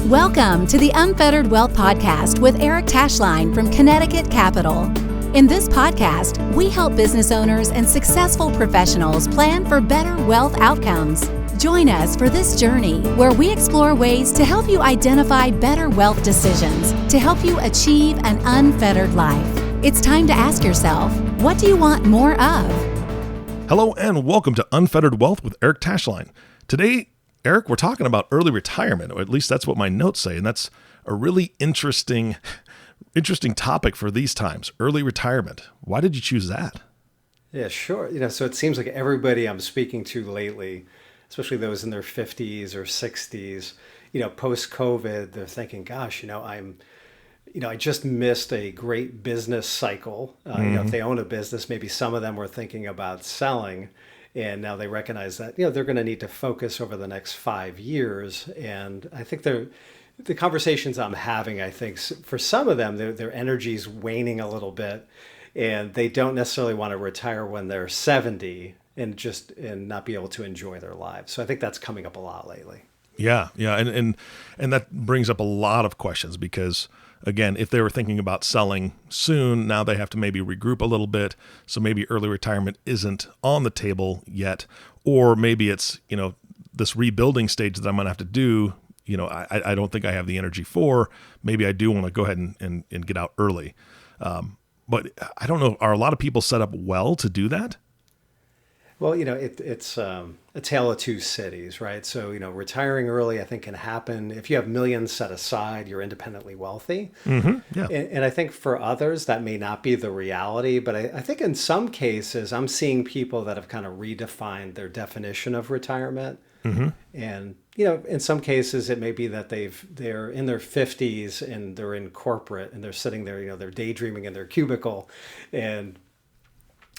Welcome to the Unfettered Wealth Podcast with Eric Tashlein from Connecticut Capital. In this podcast, we help business owners and successful professionals plan for better wealth outcomes. Join us for this journey where we explore ways to help you identify better wealth decisions to help you achieve an unfettered life. It's time to ask yourself, what do you want more of? Hello and welcome to Unfettered Wealth with Eric Tashlein. Today, Eric, we're talking about early retirement, or at least that's what my notes say, and that's a really interesting topic for these times, early retirement. Why did you choose that? Yeah, sure. So it seems like everybody I'm speaking to lately, especially those in their 50s or 60s, post-COVID, they're thinking, gosh, I just missed a great business cycle. If they own a business, maybe some of them were thinking about selling. And now they recognize that, they're going to need to focus over the next 5 years. And I think the conversations I'm having, I think for some of them, their energy's waning a little bit, and they don't necessarily want to retire when they're 70 and not be able to enjoy their lives. So I think that's coming up a lot lately. Yeah. And that brings up a lot of questions because, again, if they were thinking about selling soon, now they have to maybe regroup a little bit. So maybe early retirement isn't on the table yet, or maybe it's, this rebuilding stage that I'm going to have to do, I don't think I have the energy for. Maybe I do want to go ahead and get out early. But I don't know, are a lot of people set up well to do that? Well, it's a tale of two cities, right? So, retiring early, I think, can happen if you have millions set aside, you're independently wealthy. Mm-hmm. Yeah. And I think for others, that may not be the reality. But I think in some cases, I'm seeing people that have kind of redefined their definition of retirement. Mm-hmm. And, in some cases, it may be that they're in their 50s and they're in corporate and they're sitting there, they're daydreaming in their cubicle and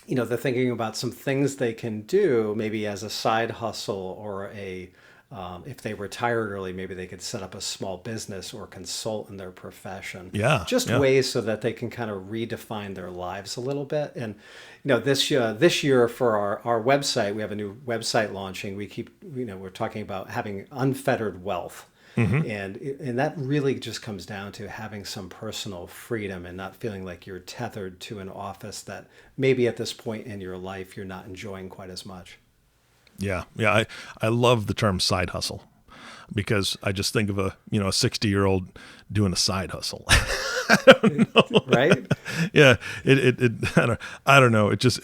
they're thinking about some things they can do maybe as a side hustle or if they retired early, maybe they could set up a small business or consult in their profession. Yeah. Ways so that they can kind of redefine their lives a little bit. And, this year for our website, we have a new website launching. We're talking about having unfettered wealth. Mm-hmm. And that really just comes down to having some personal freedom and not feeling like you're tethered to an office that maybe at this point in your life you're not enjoying quite as much. Yeah. I love the term side hustle because I just think of a 60-year-old doing a side hustle. I don't know. Right? Yeah. I don't know. It just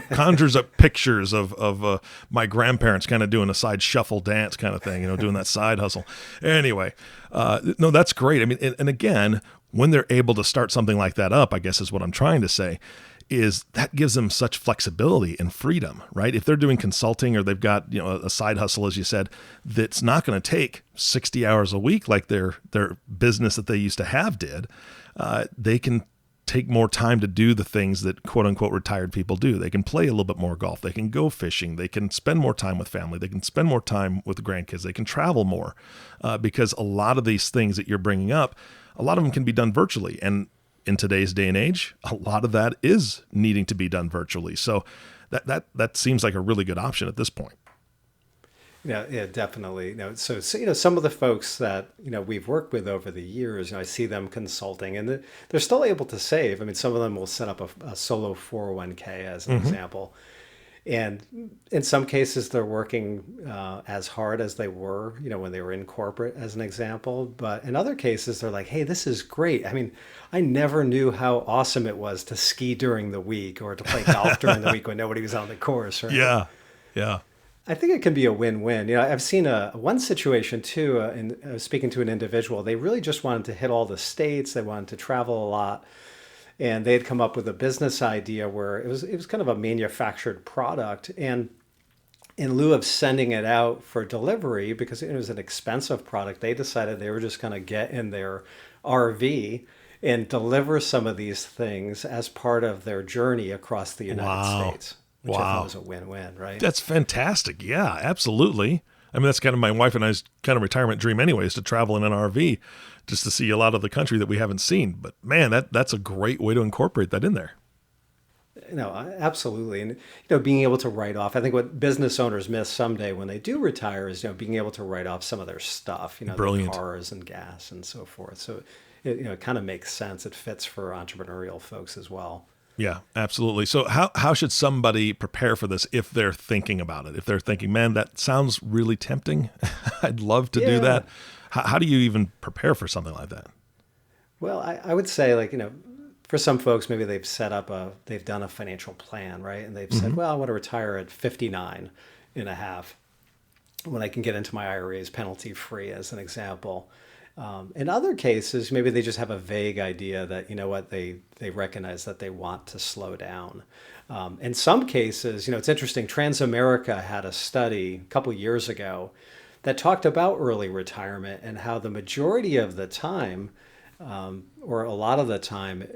conjures up pictures of my grandparents kind of doing a side shuffle dance kind of thing, doing that side hustle. Anyway, no, that's great. I mean, and again, when they're able to start something like that up, I guess is what I'm trying to say, is that gives them such flexibility and freedom, right? If they're doing consulting or they've got, a side hustle, as you said, that's not going to take 60 hours a week like their business that they used to have did, they can take more time to do the things that quote unquote retired people do. They can play a little bit more golf. They can go fishing. They can spend more time with family. They can spend more time with the grandkids. They can travel more because a lot of these things that you're bringing up, a lot of them can be done virtually. And in today's day and age, a lot of that is needing to be done virtually. So that seems like a really good option at this point. Yeah, definitely. So some of the folks that we've worked with over the years, I see them consulting, and they're still able to save. I mean, some of them will set up a solo 401k as an example, and in some cases they're working as hard as they were, when they were in corporate, as an example. But in other cases, they're like, "Hey, this is great. I mean, I never knew how awesome it was to ski during the week or to play golf during the week when nobody was on the course." Right? Yeah. I think it can be a win-win. I've seen one situation too, and I was speaking to an individual. They really just wanted to hit all the states. They wanted to travel a lot. And they had come up with a business idea where it was kind of a manufactured product. And in lieu of sending it out for delivery, because it was an expensive product, they decided they were just going to get in their RV and deliver some of these things as part of their journey across the United States. Which I thought was a win-win, right? That's fantastic. Yeah, absolutely. I mean, that's kind of my wife and I's kind of retirement dream anyway, is to travel in an RV just to see a lot of the country that we haven't seen. But man, that's a great way to incorporate that in there. No, absolutely. And, being able to write off, I think what business owners miss someday when they do retire is, being able to write off some of their stuff, their Brilliant. cars and gas and so forth. So it kind of makes sense. It fits for entrepreneurial folks as well. Yeah, absolutely. So how should somebody prepare for this if they're thinking about it? If they're thinking, man, that sounds really tempting. I'd love to do that. How do you even prepare for something like that? Well, I would say, like, for some folks, maybe they've done a financial plan, right? And they've said, well, I want to retire at 59 and a half when I can get into my IRAs penalty free, as an example. In other cases, maybe they just have a vague idea that, they recognize that they want to slow down. In some cases, it's interesting. Transamerica had a study a couple years ago that talked about early retirement and how the majority of the time, or a lot of the time,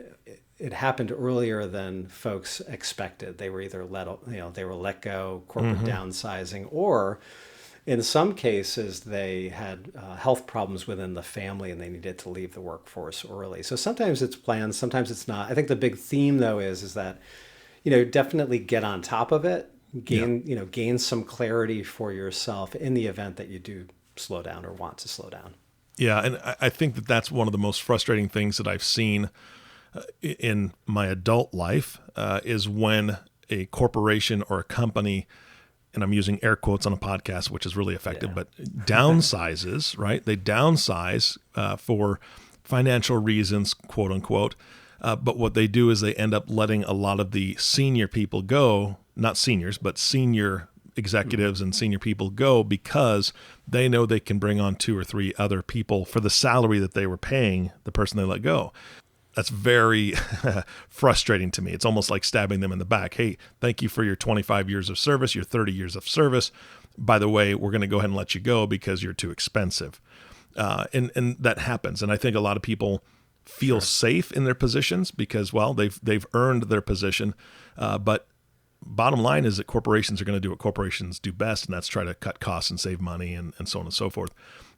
it happened earlier than folks expected. They were either let go, corporate downsizing, or in some cases, they had health problems within the family and they needed to leave the workforce early. So sometimes it's planned, sometimes it's not. I think the big theme, though, is that, definitely get on top of it, gain some clarity for yourself in the event that you do slow down or want to slow down. Yeah, and I think that that's one of the most frustrating things that I've seen in my adult life is when a corporation or a company, and I'm using air quotes on a podcast, which is really effective, but downsizes, right? They downsize for financial reasons, quote unquote. But what they do is they end up letting a lot of the senior people go, not seniors, but senior executives and senior people go because they know they can bring on 2 or 3 other people for the salary that they were paying the person they let go. That's very frustrating to me. It's almost like stabbing them in the back. Hey, thank you for your 25 years of service, your 30 years of service. By the way, we're going to go ahead and let you go because you're too expensive. And that happens. And I think a lot of people feel safe in their positions because, well, they've earned their position. But bottom line is that corporations are going to do what corporations do best, and that's try to cut costs and save money and so on and so forth.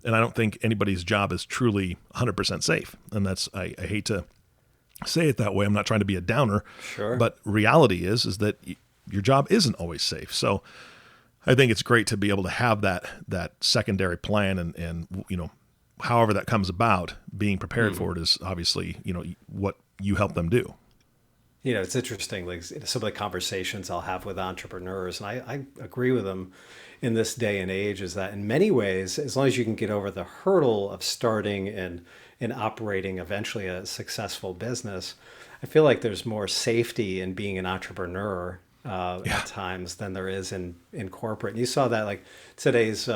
And I don't think anybody's job is truly 100% safe. And that's, I hate to say it that way. I'm not trying to be a downer, but reality is that your job isn't always safe. So I think it's great to be able to have that secondary plan and however that comes about, being prepared for it is obviously, what you help them do. It's interesting, like some of the conversations I'll have with entrepreneurs, and I agree with them in this day and age, is that in many ways, as long as you can get over the hurdle of starting and operating eventually a successful business, I feel like there's more safety in being an entrepreneur at times than there is in corporate. And you saw that, like today's,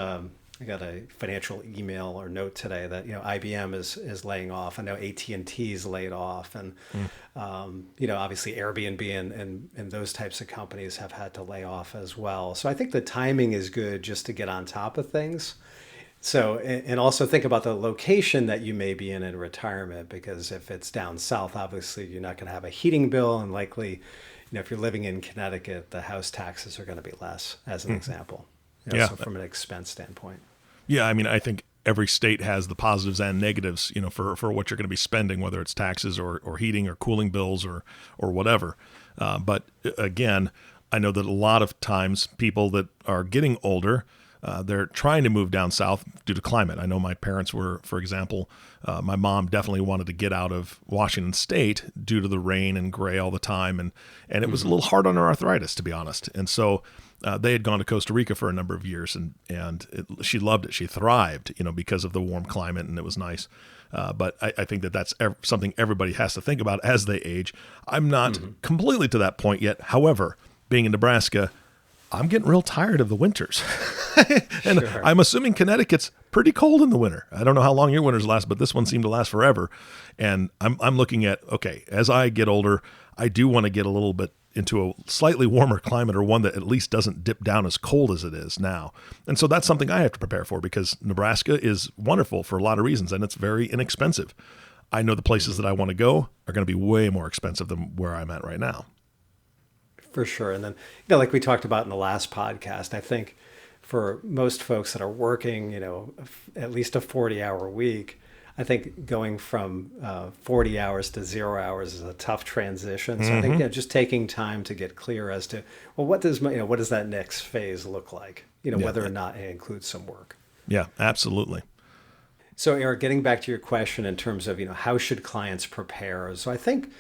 I got a financial email or note today that IBM is laying off. I know AT&T's laid off, and obviously Airbnb and those types of companies have had to lay off as well. So I think the timing is good just to get on top of things. So, and also think about the location that you may be in retirement, because if it's down south, obviously you're not going to have a heating bill, and likely, if you're living in Connecticut, the house taxes are going to be less, as an example. So from an expense standpoint. Yeah, I mean, I think every state has the positives and negatives, for what you're going to be spending, whether it's taxes or heating or cooling bills or whatever. But again, I know that a lot of times people that are getting older, they're trying to move down south due to climate. I know my parents were, for example, my mom definitely wanted to get out of Washington State due to the rain and gray all the time. And it was a little hard on her arthritis, to be honest. And so they had gone to Costa Rica for a number of years, and she loved it. She thrived, because of the warm climate, and it was nice. But I think that's something everybody has to think about as they age. I'm not completely to that point yet. However, being in Nebraska, I'm getting real tired of the winters. And I'm assuming Connecticut's pretty cold in the winter. I don't know how long your winters last, but this one seemed to last forever. And I'm looking at, okay, as I get older, I do want to get a little bit into a slightly warmer climate, or one that at least doesn't dip down as cold as it is now. And so that's something I have to prepare for, because Nebraska is wonderful for a lot of reasons, and it's very inexpensive. I know the places that I want to go are going to be way more expensive than where I'm at right now. For sure. And then, like we talked about in the last podcast, I think for most folks that are working, at least a 40-hour week, I think going from 40 hours to 0 hours is a tough transition. So I think just taking time to get clear as to, well, what does what does that next phase look like? Whether or not it includes some work. Yeah, absolutely. So Eric, getting back to your question in terms of how should clients prepare? So I think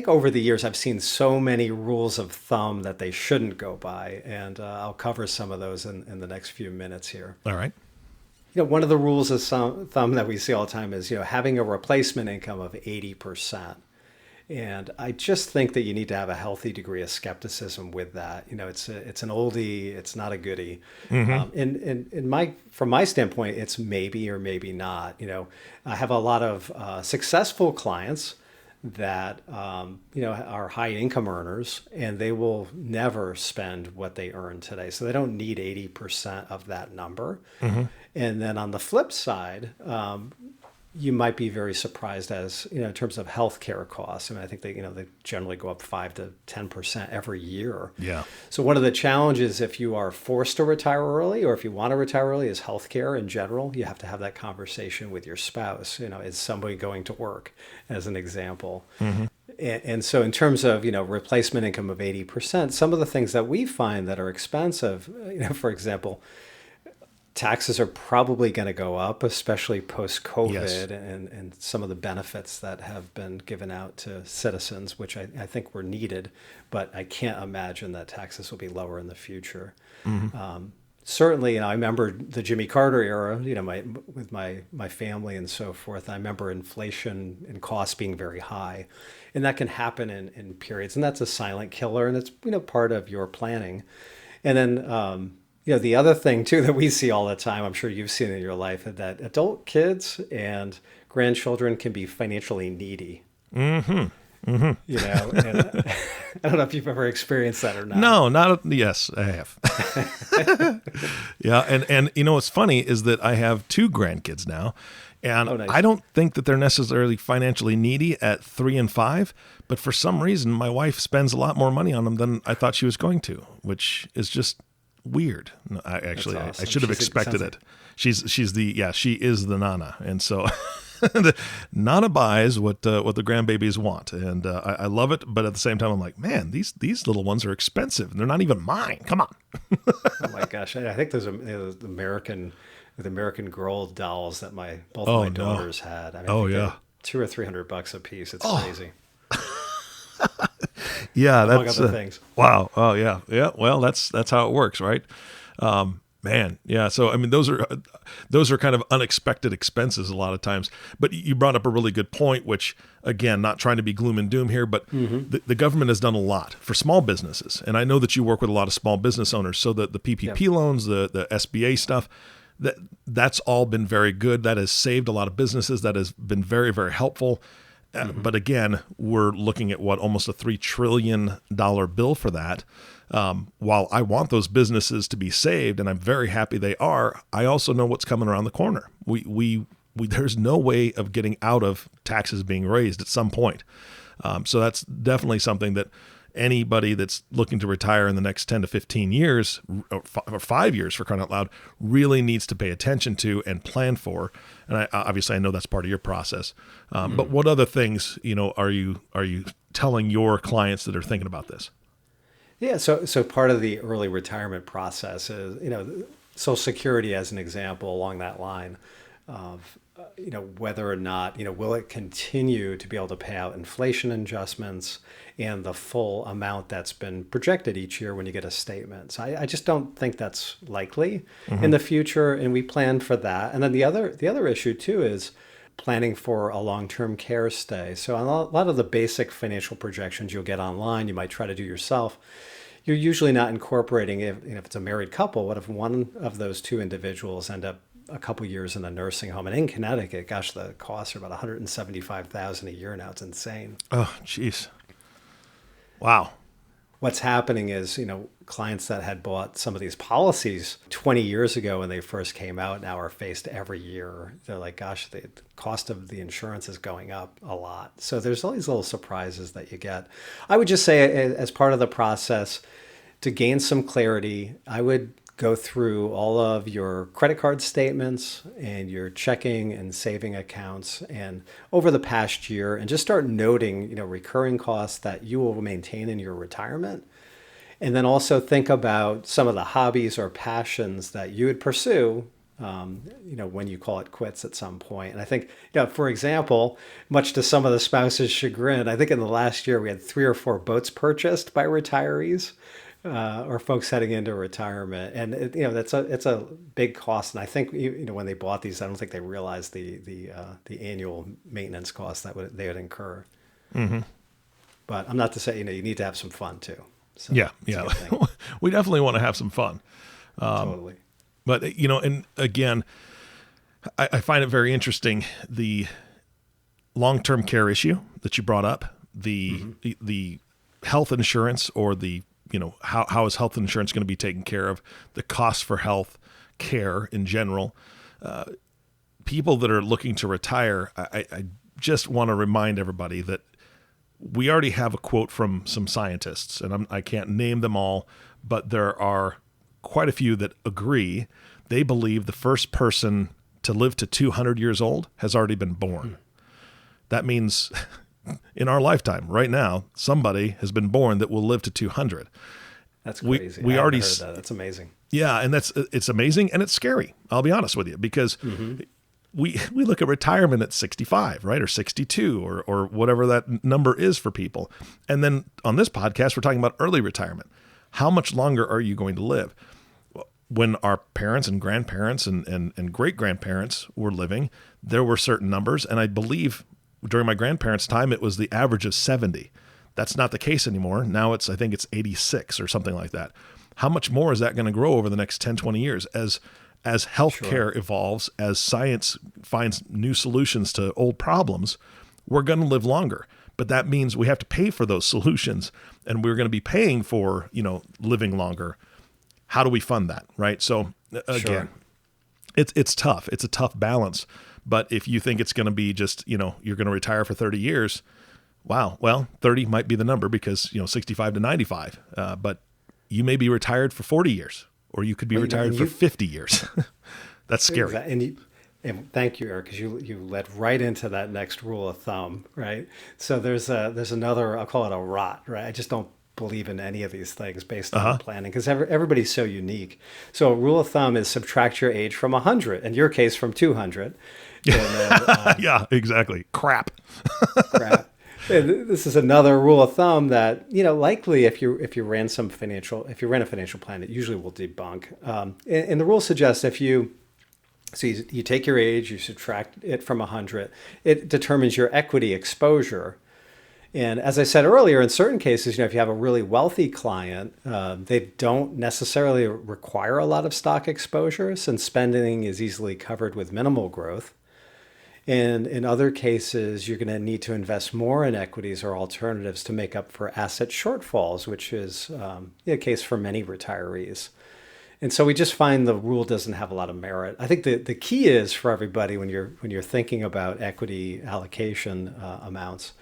over the years I've seen so many rules of thumb that they shouldn't go by, and I'll cover some of those in the next few minutes here. All right. One of the rules of thumb that we see all the time is having a replacement income of 80%. And I just think that you need to have a healthy degree of skepticism with that. It's an oldie, it's not a goodie. From my standpoint, it's maybe or maybe not. I have a lot of successful clients that are high income earners, and they will never spend what they earn today. So they don't need 80% of that number. And then on the flip side, you might be very surprised as in terms of healthcare costs. I mean, I think they generally go up 5 to 10% every year. Yeah. So one of the challenges, if you are forced to retire early, or if you want to retire early, is healthcare in general. You have to have that conversation with your spouse. Is somebody going to work, as an example? And so in terms of replacement income of 80%, some of the things that we find that are expensive, for example, taxes are probably going to go up, especially post-COVID. Yes. and some of the benefits that have been given out to citizens, which I think were needed, but I can't imagine that taxes will be lower in the future. Certainly, I remember the Jimmy Carter era, with my family and so forth. I remember inflation and costs being very high, and that can happen in periods, and that's a silent killer, and it's part of your planning. And then the other thing too that we see all the time, I'm sure you've seen in your life, that adult kids and grandchildren can be financially needy. And I don't know if you've ever experienced that or not. No, yes, I have. Yeah, and what's funny is that I have 2 grandkids now, and nice. I don't think that they're necessarily financially needy at 3 and 5, but for some reason my wife spends a lot more money on them than I thought she was going to, which is just weird. No, Awesome. I should have expected it. She is the Nana, and so Nana buys what the grandbabies want, and I love it. But at the same time, I'm like, man, these little ones are expensive, and they're not even mine. Come on. Oh my gosh, I think there's the American Girl dolls that both my daughters had. I mean, they're $200 or $300 a piece. It's crazy. Yeah, among that's other things. Wow. Oh yeah. Well, that's how it works, right? Man, yeah. So I mean, those are kind of unexpected expenses a lot of times. But you brought up a really good point, which again, not trying to be gloom and doom here, but the government has done a lot for small businesses, and I know that you work with a lot of small business owners. So the PPP loans, the SBA stuff, that's all been very good. That has saved a lot of businesses. That has been very, very helpful. But again, we're looking at almost a $3 trillion bill for that. While I want those businesses to be saved, and I'm very happy they are, I also know what's coming around the corner. There's no way of getting out of taxes being raised at some point. So that's definitely something that anybody that's looking to retire in the next 10 to 15 years, or 5 years for crying out loud, really needs to pay attention to and plan for. And obviously I know that's part of your process. But what other things, are you telling your clients that are thinking about this? Yeah, so part of the early retirement process is, Social Security as an example along that line of, whether or not, will it continue to be able to pay out inflation adjustments and the full amount that's been projected each year when you get a statement. So I just don't think that's likely in the future, and we plan for that. And then the other issue too is planning for a long-term care stay. So a lot of the basic financial projections you'll get online, you might try to do yourself. You're usually not incorporating, if it's a married couple, what if one of those 2 individuals end up a couple years in a nursing home? And in Connecticut, gosh, the costs are about $175,000 a year now. It's insane. Oh, geez. Wow. What's happening is, clients that had bought some of these policies 20 years ago when they first came out now are faced every year. They're like, gosh, the cost of the insurance is going up a lot. So there's all these little surprises that you get. I would just say, as part of the process, to gain some clarity, I would go through all of your credit card statements and your checking and saving accounts and over the past year and just start noting, recurring costs that you will maintain in your retirement. And then also think about some of the hobbies or passions that you would pursue, when you call it quits at some point. And I think, for example, much to some of the spouses' chagrin, I think in the last year we had 3 or 4 boats purchased by retirees or folks heading into retirement. And, it's a big cost. And I think, when they bought these, I don't think they realized the annual maintenance costs that they would incur. Mm-hmm. But I'm not to say, you need to have some fun too. So yeah. We definitely want to have some fun. Totally. But, and again, I find it very interesting, the long-term care issue that you brought up, the health insurance or the, how is health insurance going to be taken care of, the cost for health care in general. People that are looking to retire, I just want to remind everybody that we already have a quote from some scientists, and I can't name them all, but there are quite a few that agree. They believe the first person to live to 200 years old has already been born. That means in our lifetime right now, somebody has been born that will live to 200. That's crazy. We I already heard that. That's amazing. Yeah. And it's amazing. And it's scary. I'll be honest with you, because we look at retirement at 65, right? Or 62 or whatever that number is for people. And then on this podcast, we're talking about early retirement. How much longer are you going to live? When our parents and grandparents and great-grandparents were living, there were certain numbers. And I believe during my grandparents' time, it was the average of 70. That's not the case anymore. Now I think it's 86 or something like that. How much more is that going to grow over the next 10, 20 years as healthcare evolves, as science finds new solutions to old problems? We're going to live longer. But that means we have to pay for those solutions, and we're going to be paying for, living longer. How do we fund that, right? So again, it's tough. It's a tough balance. But if you think it's going to be just, you're going to retire for 30 years, wow. Well, 30 might be the number because, 65 to 95. But you may be retired for 40 years, or you could be retired for 50 years. That's scary. Exactly. And thank you, Eric, because you led right into that next rule of thumb, right? So there's another, I'll call it a rot, right? I just don't believe in any of these things based on planning because everybody's so unique. So a rule of thumb is subtract your age from 100, in your case from 200. Yeah, exactly. Crap. And this is another rule of thumb that, likely if you ran a financial plan, it usually will debunk. And the rule suggests so you take your age, you subtract it from 100, it determines your equity exposure. And as I said earlier, in certain cases, if you have a really wealthy client, they don't necessarily require a lot of stock exposure since spending is easily covered with minimal growth. And in other cases, you're going to need to invest more in equities or alternatives to make up for asset shortfalls, which is the case for many retirees. And so we just find the rule doesn't have a lot of merit. I think the key is for everybody when you're thinking about equity allocation amounts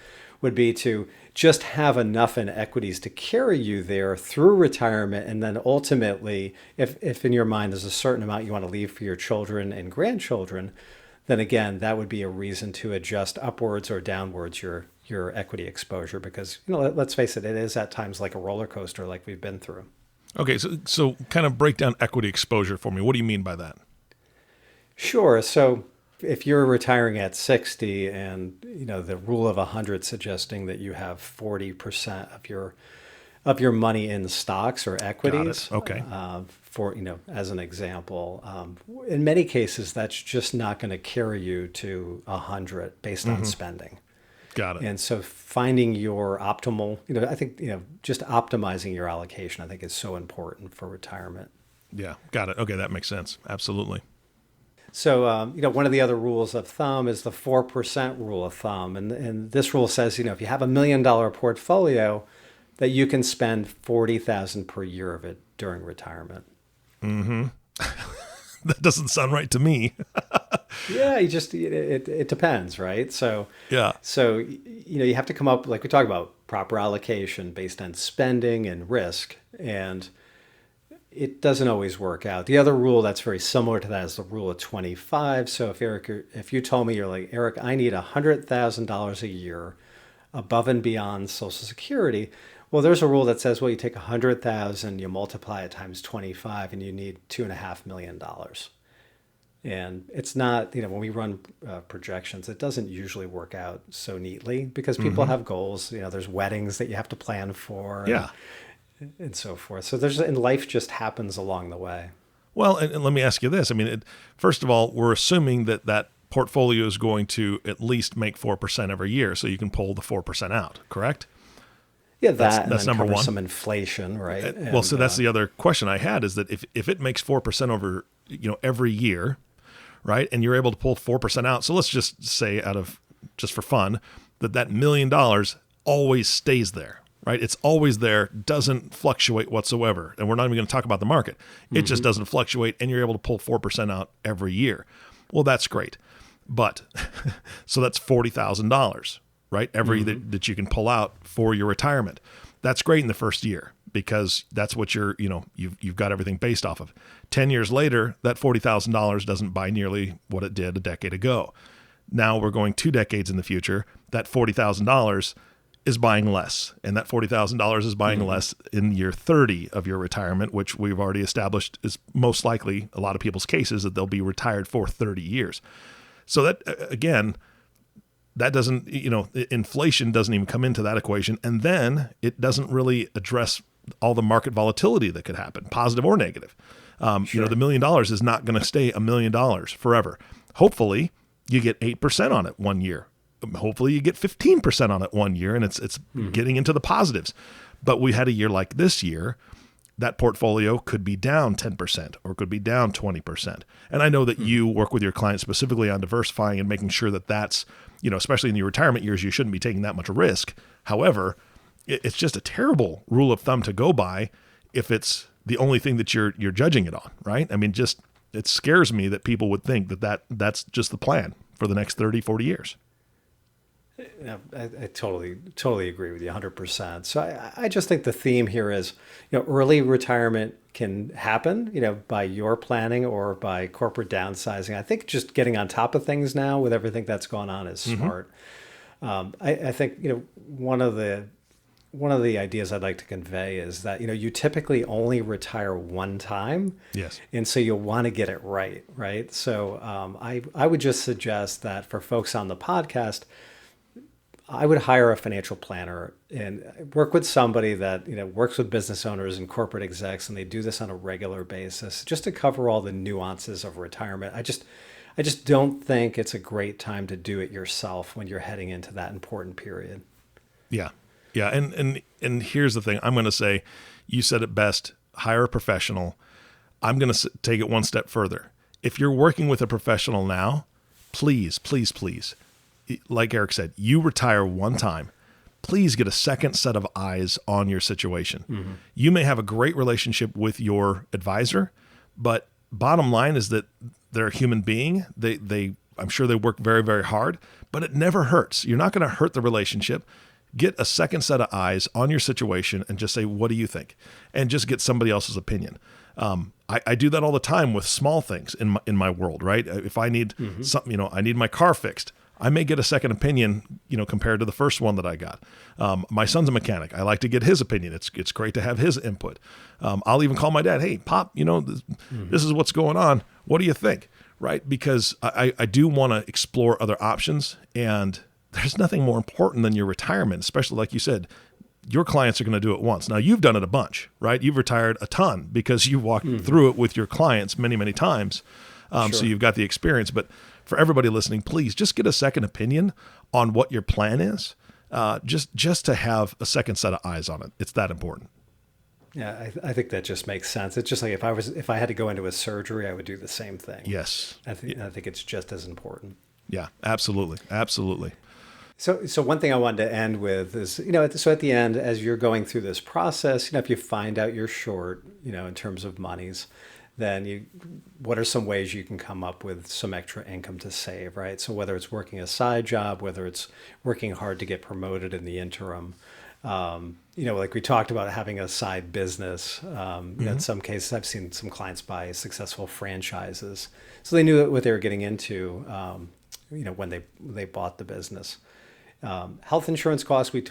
would be to just have enough in equities to carry you there through retirement. And then ultimately, if in your mind there's a certain amount you want to leave for your children and grandchildren, then again, that would be a reason to adjust upwards or downwards your equity exposure. Because, let's face it is at times like a roller coaster like we've been through. Okay, so kind of break down equity exposure for me. What do you mean by that? Sure. So if you're retiring at 60 and, the rule of 100 suggesting that you have 40% of your money in stocks or equities. Okay. For, as an example, in many cases, that's just not going to carry you to 100 based on spending. Got it. And so finding your optimal, I think, just optimizing your allocation, I think is so important for retirement. Yeah. Got it. Okay. That makes sense. Absolutely. So, one of the other rules of thumb is the 4% rule of thumb. And this rule says, if you have $1 million portfolio, that you can spend $40,000 per year of it during retirement. Mm-hmm. That doesn't sound right to me. Yeah, it depends, right? So yeah. So you have to come up, like we talked about, proper allocation based on spending and risk. And it doesn't always work out. The other rule that's very similar to that is the rule of 25. So if you told me, you're like, Eric, I need $100,000 a year above and beyond Social Security. Well, there's a rule that says, well, you take 100,000, you multiply it times 25, and you need $2.5 million. And it's not, when we run projections, it doesn't usually work out so neatly because people have goals. There's weddings that you have to plan for. Yeah. And so forth. So and life just happens along the way. Well, and let me ask you this. I mean, first of all, we're assuming that portfolio is going to at least make 4% every year, so you can pull the 4% out, correct? Yeah, that's number one. Some inflation, right? Well, so that's the other question I had, is that if it makes 4% over every year, right, and you're able to pull 4% out, so let's just say just for fun that $1 million always stays there. Right? It's always there, doesn't fluctuate whatsoever. And we're not even going to talk about the market. It just doesn't fluctuate, and you're able to pull 4% out every year. Well, that's great. But, so that's $40,000, right? That you can pull out for your retirement. That's great in the first year because that's what you've got everything based off of. 10 years later, that $40,000 doesn't buy nearly what it did a decade ago. Now we're going 2 decades in the future. That $40,000 is buying less. And that $40,000 is buying less in year 30 of your retirement, which we've already established is most likely a lot of people's cases that they'll be retired for 30 years. So that, again, that doesn't, inflation doesn't even come into that equation. And then it doesn't really address all the market volatility that could happen, positive or negative. The $1 million is not going to stay $1 million forever. Hopefully you get 8% on it one year. Hopefully you get 15% on it one year, and it's getting into the positives. But we had a year like this year, that portfolio could be down 10% or could be down 20%. And I know that you work with your clients specifically on diversifying and making sure that that's, especially in your retirement years, you shouldn't be taking that much risk. However, it's just a terrible rule of thumb to go by if it's the only thing that you're judging it on, right? I mean, it scares me that people would think that's just the plan for the next 30, 40 years. I totally agree with you 100%. So I just think the theme here is, early retirement can happen, by your planning or by corporate downsizing. I think just getting on top of things now with everything that's going on is smart. I think, one of the ideas I'd like to convey is that, you typically only retire one time. Yes. And so you'll want to get it right. Right. So I would just suggest that for folks on the podcast, I would hire a financial planner and work with somebody that, works with business owners and corporate execs, and they do this on a regular basis just to cover all the nuances of retirement. I just don't think it's a great time to do it yourself when you're heading into that important period. Yeah. Yeah. And here's the thing. I'm going to say, you said it best, hire a professional. I'm going to take it one step further. If you're working with a professional now, please, please, please, like Eric said, you retire one time. Please get a second set of eyes on your situation. You may have a great relationship with your advisor, but bottom line is that they're a human being. I'm sure they work very, very hard, but it never hurts. You're not going to hurt the relationship. Get a second set of eyes on your situation and just say, what do you think? And just get somebody else's opinion. I do that all the time with small things in my world, right? If I need something, I need my car fixed, I may get a second opinion, compared to the first one that I got. My son's a mechanic. I like to get his opinion. It's great to have his input. I'll even call my dad. Hey, Pop, this is what's going on. What do you think? Right? Because I do want to explore other options, and there's nothing more important than your retirement, especially like you said, your clients are going to do it once. Now you've done it a bunch, right? You've retired a ton because you walked through it with your clients many, many times. So you've got the experience, but for everybody listening, please just get a second opinion on what your plan is. Just to have a second set of eyes on it. It's that important. Yeah, I think that just makes sense. It's just like if I had to go into a surgery, I would do the same thing. Yes. I think it's just as important. Yeah, absolutely. Absolutely. So one thing I wanted to end with is, so at the end, as you're going through this process, if you find out you're short, in terms of monies, then what are some ways you can come up with some extra income to save, right? So whether it's working a side job, whether it's working hard to get promoted in the interim, Like we talked about having a side business. In some cases, I've seen some clients buy successful franchises, so they knew what they were getting into. When they bought the business. Health insurance costs, we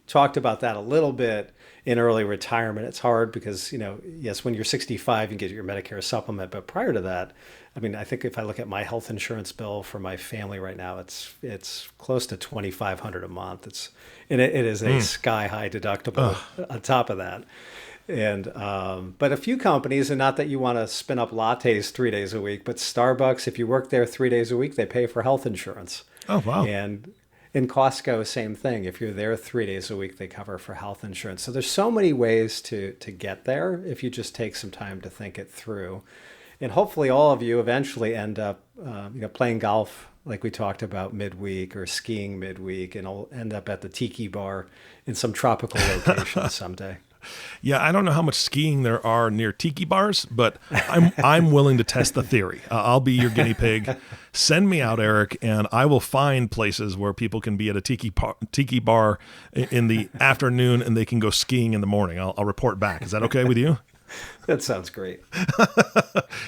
talked about that a little bit in early retirement. It's hard because, yes, when you're 65, you get your Medicare supplement. But prior to that, I think if I look at my health insurance bill for my family right now, it's close to $2,500 a month. It is a sky high deductible on top of that. And but a few companies, and not that you want to spin up lattes 3 days a week, but Starbucks, if you work there 3 days a week, they pay for health insurance. Oh, wow. And in Costco, same thing. If you're there 3 days a week, they cover for health insurance. So there's so many ways to get there if you just take some time to think it through. And hopefully all of you eventually end up playing golf like we talked about midweek, or skiing midweek, and I'll end up at the tiki bar in some tropical location someday. Yeah, I don't know how much skiing there are near tiki bars, but I'm willing to test the theory. I'll be your guinea pig. Send me out, Eric, and I will find places where people can be at a tiki bar in the afternoon, and they can go skiing in the morning. I'll report back. Is that okay with you? That sounds great.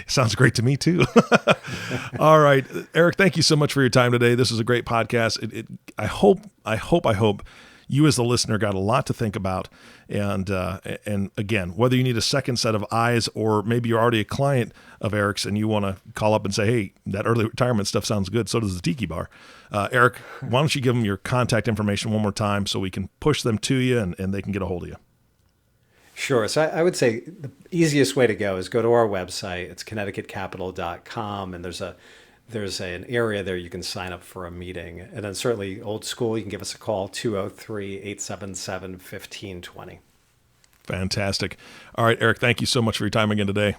Sounds great to me too. All right, Eric, thank you so much for your time today. This was a great podcast. I hope you as the listener got a lot to think about. And again, whether you need a second set of eyes, or maybe you're already a client of Eric's and you want to call up and say, hey, that early retirement stuff sounds good. So does the tiki bar. Eric, why don't you give them your contact information one more time so we can push them to you and they can get a hold of you? Sure. So I would say the easiest way to go is go to our website. It's connecticutcapital.com, and there's an area there you can sign up for a meeting. And then certainly old school, you can give us a call, 203-877-1520. Fantastic. All right, Eric, thank you so much for your time again today.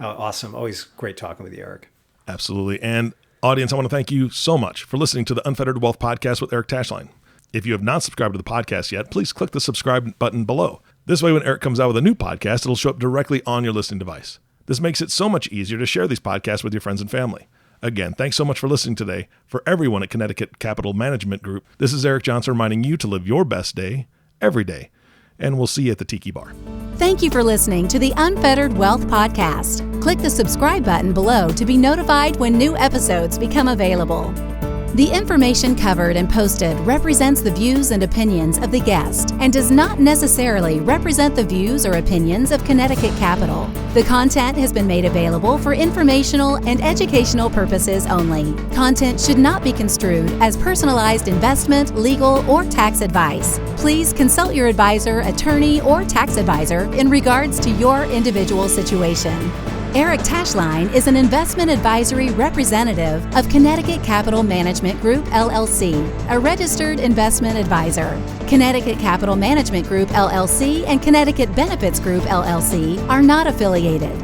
Oh, awesome. Always great talking with you, Eric. Absolutely. And audience, I want to thank you so much for listening to the Unfettered Wealth Podcast with Eric Tashlein. If you have not subscribed to the podcast yet, please click the subscribe button below. This way, when Eric comes out with a new podcast, it'll show up directly on your listening device. This makes it so much easier to share these podcasts with your friends and family. Again, thanks so much for listening today. For everyone at Connecticut Capital Management Group, this is Eric Johnson reminding you to live your best day every day. And we'll see you at the Tiki Bar. Thank you for listening to the Unfettered Wealth Podcast. Click the subscribe button below to be notified when new episodes become available. The information covered and posted represents the views and opinions of the guest and does not necessarily represent the views or opinions of Connecticut Capital. The content has been made available for informational and educational purposes only. Content should not be construed as personalized investment, legal, or tax advice. Please consult your advisor, attorney, or tax advisor in regards to your individual situation. Eric Tashlein is an investment advisory representative of Connecticut Capital Management Group, LLC, a registered investment advisor. Connecticut Capital Management Group, LLC, and Connecticut Benefits Group, LLC are not affiliated.